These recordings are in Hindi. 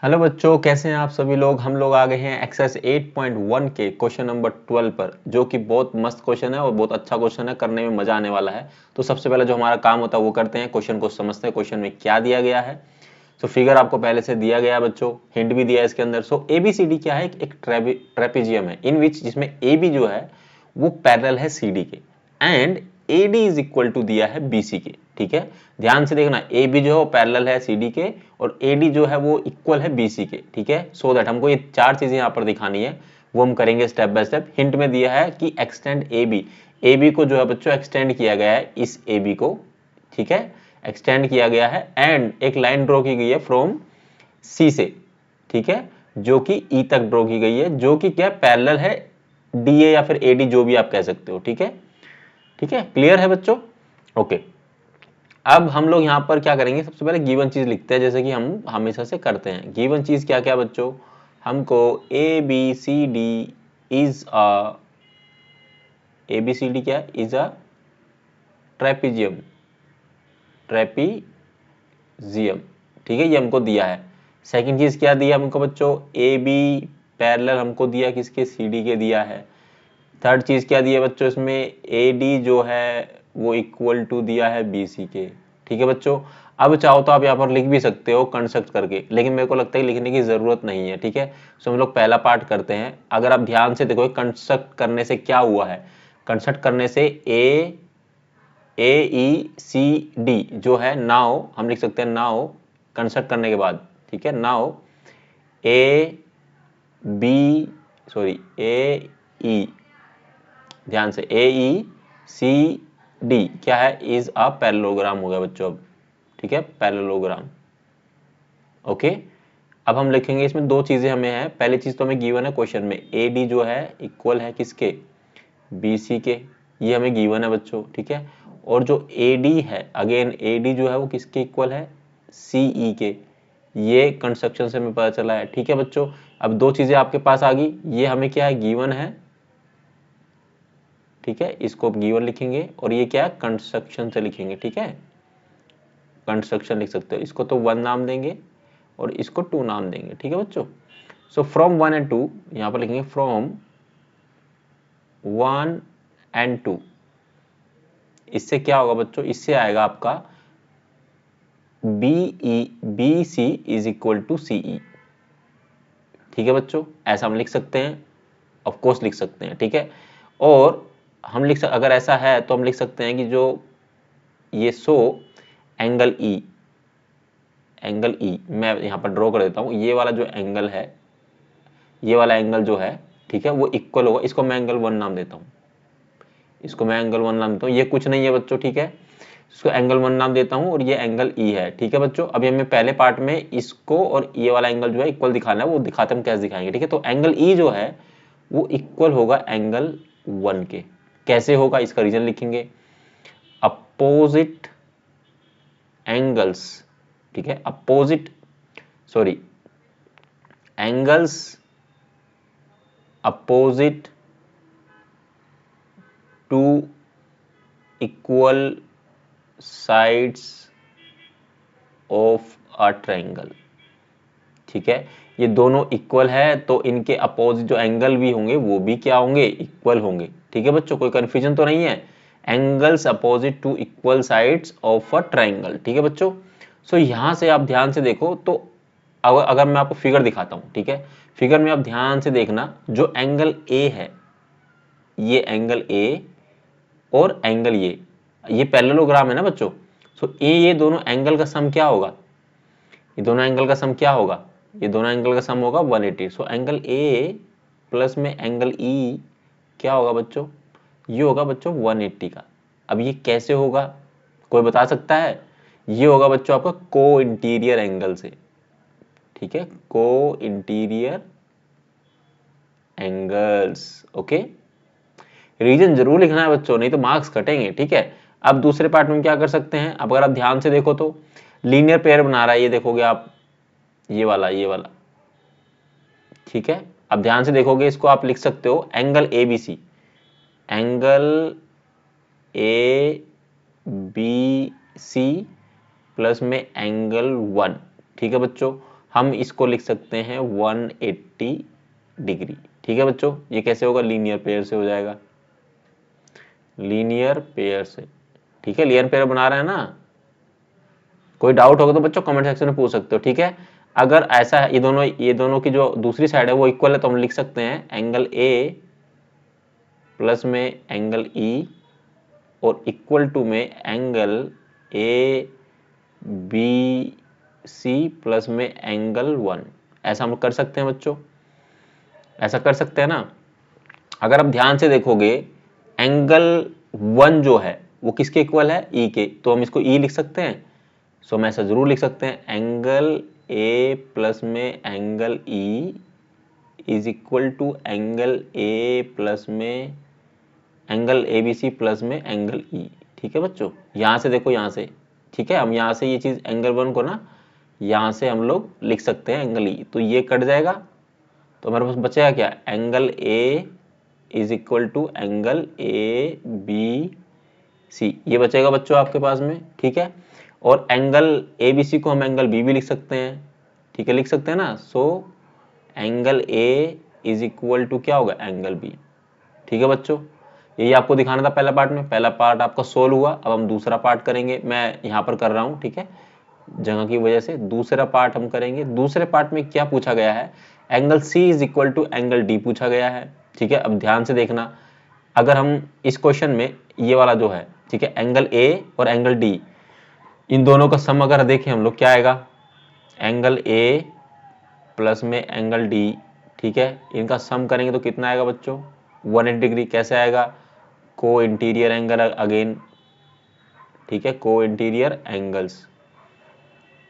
हेलो बच्चों, कैसे हैं आप सभी लोग। हम लोग आ गए हैं एक्सरसाइज 8.1 के क्वेश्चन नंबर 12 पर, जो कि बहुत मस्त क्वेश्चन है और बहुत अच्छा क्वेश्चन है, करने में मजा आने वाला है। तो सबसे पहले जो हमारा काम होता है वो करते हैं, क्वेश्चन को समझते हैं, क्वेश्चन में क्या दिया गया है। तो फिगर आपको पहले से दिया गया है बच्चों, हिंट भी दिया है इसके अंदर। सो एबीसीडी क्या है, एक ट्रेपेजियम है इन विच, जिसमें ए बी जो है वो पैरेलल है सी डी के, and A D is equal to दिया है बी सी के। ठीक है, ध्यान से देखना, ए बी जो है वो पैरेलल है सी डी के और ए डी जो है वो इक्वल है बी सी के। ठीक है, सो दैट हमको ये चार चीजें यहाँ पर दिखानी है, वो हम करेंगे स्टेप बाय स्टेप। हिंट में दिया है कि एक्सटेंड ए बी को जो है बच्चों एक्सटेंड किया गया है इस ए बी को। ठीक है, एक्सटेंड किया गया है एंड एक लाइन ड्रॉ की गई है फ्रॉम सी से। ठीक है, जो कि ई तक ड्रॉ की गई है, जो कि क्या पैरेलल है डी ए या फिर ए डी, जो भी आप कह सकते हो। ठीक है, ठीक है, क्लियर है बच्चों। ओके, अब हम लोग यहां पर क्या करेंगे, सबसे पहले गिवन चीज लिखते हैं, जैसे कि हम हमेशा से करते हैं। गिवन चीज क्या क्या बच्चों, हमको A B C D is a, A B C D क्या इज अ ट्रेपिजियम, ट्रेपिजियम। ठीक है, ये हमको दिया है। सेकंड चीज क्या दिया हमको बच्चों, ए बी पैरेलल हमको दिया किसके, सी डी के दिया है। थर्ड चीज क्या दिया बच्चों, इसमें ए डी जो है वो इक्वल टू दिया है बी सी के। ठीक है बच्चों, अब चाहो तो आप यहाँ पर लिख भी सकते हो कंस्ट्रक्ट करके, लेकिन मेरे को लगता है लिखने की जरूरत नहीं है। ठीक है, सो हम लोग पहला पार्ट करते हैं। अगर आप ध्यान से देखो, कंस्ट्रक्ट करने से क्या हुआ है, कंस्ट्रक्ट करने से ए ई सी डी जो है, नाउ हम लिख सकते हैं, नाउ कंस्ट्रक्ट करने के बाद। ठीक है, नाउ ए बी सॉरी ए ई, ध्यान से, ए ई सी डी क्या है, इज अ पैरेललोग्राम हो गया बच्चों अब। ठीक है, पैरेललोग्राम। ओके, अब हम लिखेंगे, इसमें दो चीजें हमें है। पहली चीज तो हमें गिवन है क्वेश्चन में, ए डी जो है इक्वल है किसके, बी सी के, ये हमें गिवन है बच्चों। ठीक है, और जो ए डी है, अगेन ए डी जो है वो किसके इक्वल है, सी ई के, ये कंस्ट्रक्शन से हमें पता चला है। ठीक है बच्चों, अब दो चीजें आपके पास आ गई, ये हमें क्या है, गिवन है। ठीक है, इसको गिवन लिखेंगे और ये क्या है, कंस्ट्रक्शन से लिखेंगे। ठीक है, कंस्ट्रक्शन लिख सकते हो, इसको तो 1 नाम देंगे और इसको 2 नाम देंगे। ठीक है बच्चों, सो फ्रॉम 1 एंड 2 यहां पर लिखेंगे, फ्रॉम 1 एंड 2। इससे क्या होगा बच्चों, इससे आएगा आपका B C is equal to C E. ठीक है बच्चों, ऐसा हम लिख सकते हैं, ऑफ कोर्स लिख सकते हैं। ठीक है, और हम अगर ऐसा है तो हम लिख सकते हैं कि जो ये एंगल ई, एंगल ई मैं यहां पर ड्रॉ कर देता हूं, ये वाला जो एंगल है, ये वाला एंगल जो है, ठीक है, वो इक्वल होगा, इसको मैं एंगल 1 नाम देता हूं, इसको मैं एंगल 1 नाम देता हूं। ये कुछ नहीं है बच्चों, ठीक है, इसको एंगल 1 नाम देता हूं और ये एंगल ई है। ठीक है बच्चों, अभी हमें पहले पार्ट में इसको और ये वाला एंगल जो है इक्वल दिखाना है, वो दिखाते हम कैसे दिखाएंगे। ठीक है, तो एंगल ई जो है वो इक्वल होगा एंगल 1 के। कैसे होगा, इसका रीजन लिखेंगे, अपोजिट एंगल्स, ठीक है, opposite sorry angles opposite to equal sides of a triangle. ठीक है, ये दोनों इक्वल है तो इनके अपोजिट जो एंगल भी होंगे वो भी क्या होंगे, इक्वल होंगे। ठीक है बच्चों, कोई कंफ्यूजन तो नहीं है, angles opposite to equal sides of a triangle. ठीक है बच्चों, सो यहां से आप ध्यान से देखो, तो अगर मैं आपको फिगर दिखाता हूं, ठीक है, फिगर में आप ध्यान से देखना, जो एंगल ए है, ये एंगल ए और एंगल ये पैरेललोग्राम है ना बच्चों। सो ये दोनों एंगल का सम क्या होगा, ये दोनों एंगल का सम क्या होगा, ये दोनों एंगल का सम होगा 180। सो एंगल ए प्लस में एंगल ई क्या होगा बच्चों, ये होगा बच्चों 180 का। अब ये कैसे होगा, कोई बता सकता है, ये होगा बच्चों आपका को इंटीरियर एंगल से। ठीक है, को इंटीरियर एंगल्स। ओके, रीजन जरूर लिखना है बच्चों, नहीं तो मार्क्स कटेंगे। ठीक है, अब दूसरे पार्ट में क्या कर सकते हैं, अब अगर आप ध्यान से देखो तो लीनियर पेयर बना रहा है, ये देखोगे आप, ये वाला। ठीक है, अब ध्यान से देखोगे, इसको आप लिख सकते हो angle A B C, angle A B C plus में एंगल 1। ठीक है बच्चों, हम इसको लिख सकते हैं 180 डिग्री। ठीक है बच्चों, ये कैसे होगा, लीनियर पेयर से हो जाएगा, लीनियर पेयर से। ठीक है, लीनियर पेयर बना रहे हैं ना। कोई डाउट होगा तो बच्चों कमेंट सेक्शन में पूछ सकते हो। ठीक है, अगर ऐसा है ये दोनों की जो दूसरी साइड है वो इक्वल है तो हम लिख सकते हैं एंगल ए प्लस में एंगल ई और इक्वल टू में angle A B C plus में एंगल 1। ऐसा हम कर सकते हैं बच्चों, ऐसा कर सकते हैं ना। अगर आप ध्यान से देखोगे एंगल 1 जो है वो किसके इक्वल है, ई के, तो हम इसको ई लिख सकते हैं। सो हम ऐसा जरूर लिख सकते हैं एंगल ए प्लस में angle E is equal to angle A plus में angle A B C plus में एंगल ई। ठीक है बच्चों, यहां से देखो, यहां से, ठीक है, हम यहां से ये चीज एंगल 1 को ना यहां से हम लोग लिख सकते हैं एंगल ई, तो ये कट जाएगा तो हमारे पास बचेगा क्या, angle A is equal to angle A B C, ये बचेगा बच्चों आपके पास में। ठीक है, और एंगल ए बी सी को हम एंगल बी भी लिख सकते हैं। ठीक है, लिख सकते हैं ना। So angle A is equal to क्या होगा, एंगल बी। ठीक है बच्चों, यही आपको दिखाना था पहला पार्ट में। पहला पार्ट आपका सोल्व हुआ, अब हम दूसरा पार्ट करेंगे। मैं यहाँ पर कर रहा हूँ, ठीक है, जगह की वजह से। दूसरा पार्ट हम करेंगे। दूसरे पार्ट में क्या पूछा गया है, angle C is equal to angle D पूछा गया है। ठीक है, अब ध्यान से देखना, अगर हम इस क्वेश्चन में ये वाला जो है, ठीक है, एंगल ए और एंगल डी, इन दोनों का सम अगर देखें हम लोग, क्या आएगा, एंगल ए प्लस में एंगल डी, ठीक है, इनका सम करेंगे तो कितना आएगा बच्चों, 180 डिग्री। कैसे आएगा, को इंटीरियर एंगल अगेन, ठीक है, को इंटीरियर एंगल्स।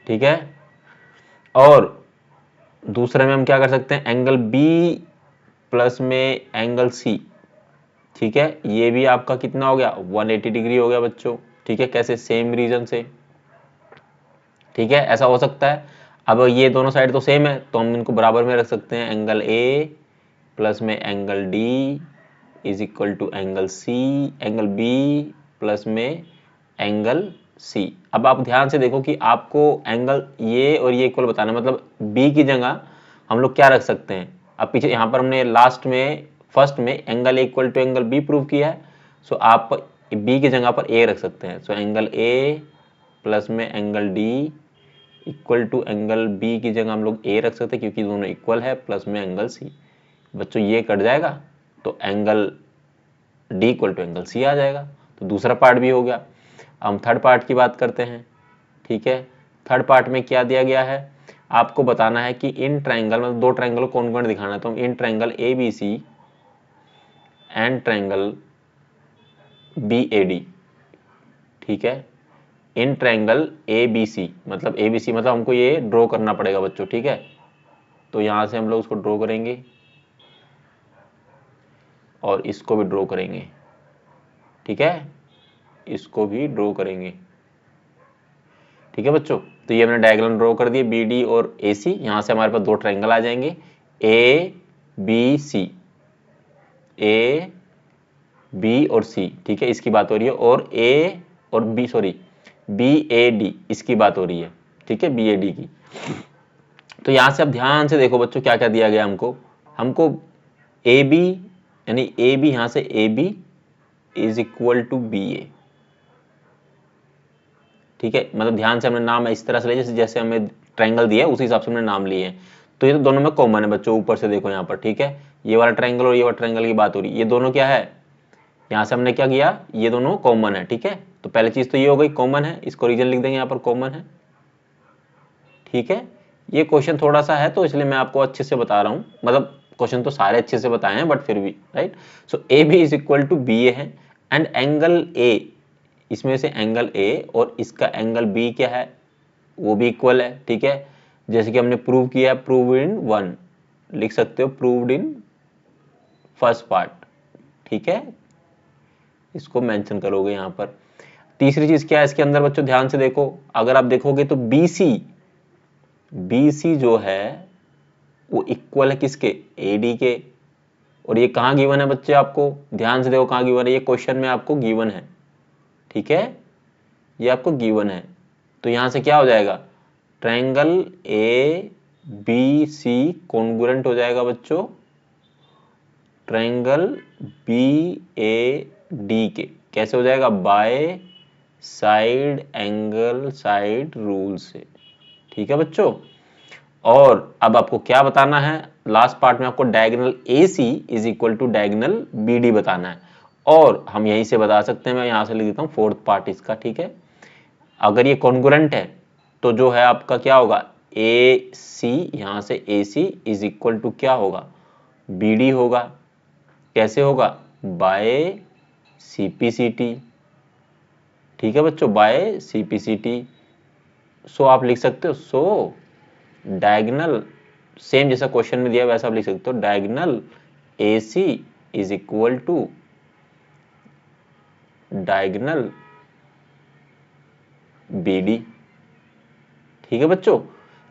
ठीक है, और दूसरे में हम क्या कर सकते हैं, एंगल बी प्लस में एंगल सी। ठीक है, ये भी आपका कितना हो गया, 180 डिग्री हो गया बच्चों। ठीक है, कैसे, सेम रीजन से। ठीक है, ऐसा हो सकता है। अब ये दोनों साइड तो सेम है तो हम इनको बराबर में रख सकते हैं, एंगल ए प्लस में angle D is equal to angle C, angle B plus में एंगल सी। अब आप ध्यान से देखो कि आपको एंगल ये और ये इक्वल बताना, मतलब बी की जगह हम लोग क्या रख सकते हैं। अब पीछे यहाँ पर हमने लास्ट में फर्स्ट में angle A equal to angle B prove किया है, सो आप बी की जगह पर ए रख सकते हैं। सो एंगल ए प्लस में angle D equal to angle B की जगह हम लोग ए रख सकते हैं क्योंकि दोनों इक्वल है, प्लस में एंगल सी। बच्चों ये कट जाएगा तो angle D equal to angle C आ जाएगा। तो दूसरा पार्ट भी हो गया। हम थर्ड पार्ट की बात करते हैं। ठीक है, थर्ड पार्ट में क्या दिया गया है, आपको बताना है कि इन ट्रायंगल, मतलब दो ट्रायंगल कौन कौन दिखाना है, तो हम in triangle A B C and triangle B A D, ठीक है, इन ट्रायंगल ए बी सी, मतलब ए बी सी मतलब हमको ये ड्रॉ करना पड़ेगा बच्चों। ठीक है, तो यहां से हम लोग उसको ड्रॉ करेंगे और इसको भी ड्रॉ करेंगे। ठीक है, इसको भी ड्रॉ करेंगे। ठीक है बच्चों, तो ये मैंने डायग्राम ड्रॉ कर दिया, बी डी और ए सी। यहां से हमारे पास दो ट्रायंगल आ जाएंगे, ए बी सी, ए बी और सी। ठीक है, इसकी बात हो रही है, और ए और B, sorry, B A D, इसकी बात हो रही है। ठीक है, बी ए डी की। तो यहां से अब ध्यान से देखो बच्चों क्या क्या दिया गया हमको। हमको ए बी, यानी ए बी, यहां से A B is equal to B A. ठीक है, मतलब ध्यान से हमने नाम इस तरह से लिया जैसे हमें ट्रायंगल दिया है उसी हिसाब से हमने नाम लिए हैं। तो ये तो दोनों में कॉमन है बच्चों, ऊपर से देखो यहाँ पर। ठीक है, ये वाला ट्रायंगल और ये वाला ट्रायंगल की बात हो रही है, ये दोनों क्या है, यहाँ से हमने क्या किया, ये दोनों कॉमन है। ठीक है, तो पहली चीज तो ये हो गई, कॉमन है, इसको रीजन लिख देंगे यहाँ पर, कॉमन है। ठीक है, ये क्वेश्चन थोड़ा सा है तो इसलिए मैं आपको अच्छे से बता रहा हूँ, मतलब क्वेश्चन तो सारे अच्छे से बताए हैं बट फिर भी, right. So A B is equal to B A है, एंड एंगल ए, इसमें से एंगल ए और इसका एंगल बी क्या है, वो भी इक्वल है। ठीक है, जैसे कि हमने प्रूव किया, प्रूव इन वन, लिख सकते हो प्रूव्ड इन फर्स्ट पार्ट। ठीक है, इसको मेंशन करोगे यहां पर। तीसरी चीज क्या है इसके अंदर बच्चों, ध्यान से देखो, अगर आप देखोगे तो BC जो है वो इक्वल है किसके, AD के। और ये कहां गिवन है बच्चे, आपको ध्यान से देखो कहां गिवन है, ये क्वेश्चन में आपको गिवन है। ठीक है, ये आपको गिवन है, तो यहां से क्या हो जाएगा, triangle A B C congruent हो जाएगा बच्चों ट्रायंगल बी ए डी के। कैसे हो जाएगा? By side angle side rule से। ठीक है बच्चों। और अब आपको क्या बताना है, लास्ट पार्ट में आपको diagonal A C is equal to diagonal B D बताना है। और हम यहीं से बता सकते हैं, मैं यहां से लिख देता हूं फोर्थ पार्ट इसका। ठीक है, अगर ये कॉन्ग्रुएंट है तो जो है आपका क्या होगा, ए सी, यहां से A C is equal to क्या होगा, बी डी होगा। कैसे होगा? By CPCT. ठीक है बच्चों, बाय सीपीसीटी। सो आप लिख सकते हो सो डायगोनल, सेम जैसा क्वेश्चन में दिया वैसा आप लिख सकते हो, diagonal A C is equal to diagonal B D. ठीक है बच्चों,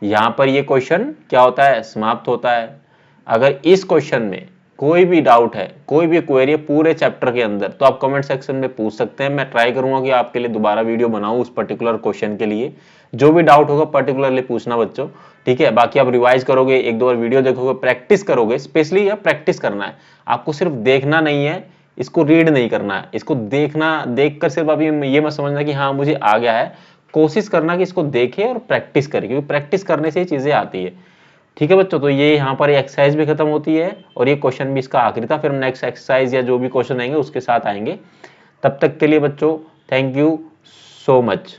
यहां पर ये क्वेश्चन क्या होता है, समाप्त होता है। अगर इस क्वेश्चन में कोई भी डाउट है, कोई भी क्वेरी है पूरे चैप्टर के अंदर, तो आप कमेंट सेक्शन में पूछ सकते हैं। मैं ट्राई करूंगा कि आपके लिए दोबारा वीडियो बनाऊं उस पर्टिकुलर क्वेश्चन के लिए। जो भी डाउट होगा पर्टिकुलरली पूछना बच्चों। ठीक है, बाकी आप रिवाइज करोगे, एक दो बार वीडियो देखोगे, प्रैक्टिस करोगे। स्पेशली यह प्रैक्टिस करना है आपको, सिर्फ देखना नहीं है, इसको रीड नहीं करना है, इसको देखना, देखकर सिर्फ अभी ये मत समझना कि हाँ मुझे आ गया है। कोशिश करना कि इसको देखे और प्रैक्टिस करे, क्योंकि प्रैक्टिस करने से ही चीजें आती है। ठीक है बच्चों, तो ये यहाँ पर एक्सरसाइज भी खत्म होती है और ये क्वेश्चन भी इसका आखिरी था। फिर हम नेक्स्ट एक्सरसाइज या जो भी क्वेश्चन आएंगे उसके साथ आएंगे। तब तक के लिए बच्चों थैंक यू सो मच।